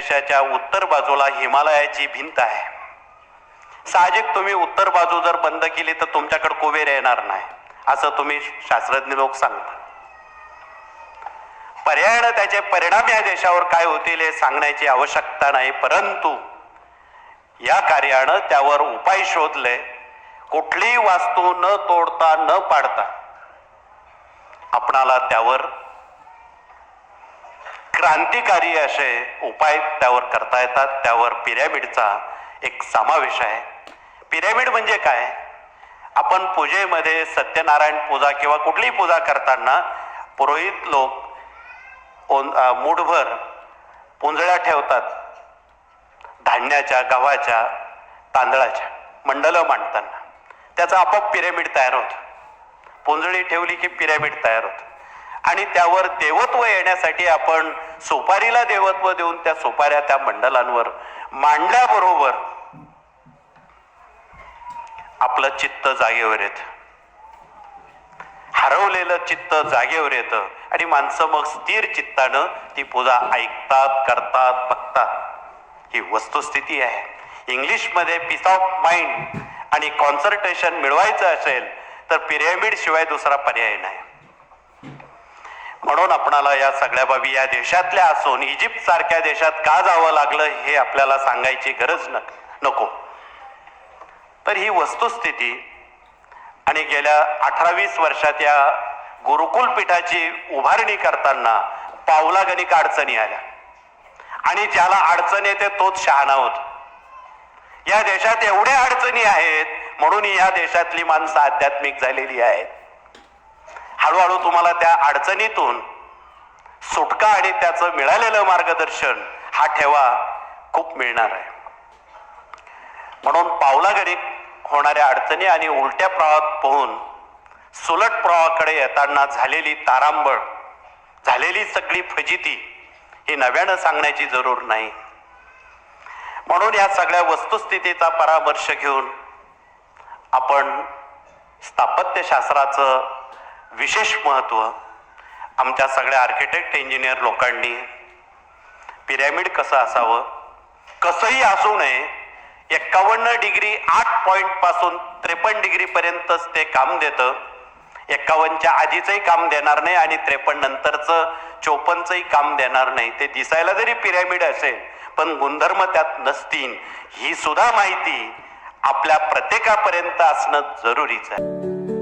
देशाच्या उत्तर बाजूला हिमालयाची भिंत आहे. साहजिक तुम्ही उत्तर बाजू जर बंद केली तर तुमच्याकडे कुबेर येणार नाही, असं तुम्ही शास्त्रज्ञ लोक सांगतात. पर्यायाने त्याचे परिणाम या देशावर काय होतील हे सांगण्याची आवश्यकता नाही, परंतु या कार्यानं त्यावर उपाय शोधले. कुठलीही वास्तू न तोडता न पाडता आपणाला त्यावर क्रांतिकारी असे उपाय त्यावर करता येतात. त्यावर पिरॅमिडचा एक समावेश आहे. पिरॅमिड म्हणजे काय? आपण पूजेमध्ये सत्यनारायण पूजा किंवा कुठलीही पूजा करताना पुरोहित लोक मूठभर पुंजळ्या ठेवतात, धान्याच्या, गव्हाच्या, तांदळाच्या मंडलं मांडताना. त्याचा आपोआप पिरॅमिड तयार होतं. पुंजळी ठेवली की पिरॅमिड तयार होतं. आणि त्यावर देवत्व येण्यासाठी आपण सुपारीला देवत्व देऊन त्या सुपाऱ्या त्या मंडलांवर मांडल्याबरोबर आपलं चित्त जागेवर येतं, हरवलेलं चित्त जागेवर येतं आणि माणसं मग स्थिर चित्तानं ती पूजा ऐकतात, करतात, बघतात. ही वस्तुस्थिती आहे. इंग्लिशमध्ये पीस ऑफ माइंड आणि कॉन्सन्ट्रेशन मिळवायचं असेल तर पिरॅमिड शिवाय दुसरा पर्याय नाही. म्हणून आपणाला या सगळ्या बाबी या देशातल्या असून इजिप्त सारख्या देशात का जावं लागलं हे आपल्याला सांगायची गरज नको. तर ही वस्तुस्थिती आणि गेल्या 18-20 वर्षात या गुरुकुल पीठाची उभारणी करताना पावलागणिक अडचणी आल्या आणि ज्याला अडचण येते तोच शहाणा होतो. या देशात एवढ्या अडचणी आहेत म्हणून या देशातली माणसं आध्यात्मिक झालेली आहेत. हळूहळू तुम्हाला त्या अडचणीतून सुटका आणि त्याचं मिळालेलं मार्गदर्शन हा ठेवा खूप मिळणार आहे. म्हणून पावलागणिक होणाऱ्या अडचणी आणि उलट्या प्रवाहात पोहून सुलट प्रवाहाकडे येताना झालेली तारांबळ, झालेली सगळी फजिती ही नव्यानं सांगण्याची जरूर नाही. म्हणून या सगळ्या वस्तुस्थितीचा परामर्श घेऊन आपण स्थापत्यशास्त्राचं विशेष महत्त्व आमच्या सगळ्या आर्किटेक्ट इंजिनियर लोकांनी पिरॅमिड कसं असावं, कसंही असू नये, 51 डिग्री 8 पॉइंट पासून 53 डिग्री पर्यंतच ते काम देतं. 51च्या आधीचंही काम देणार नाही आणि 53 नंतरचं 54चंही काम देणार नाही. ते दिसायला जरी पिरॅमिड असेल पण गुणधर्म त्यात नसतील, ही सुद्धा माहिती आपल्या प्रत्येकापर्यंत असणं जरुरीचं आहे.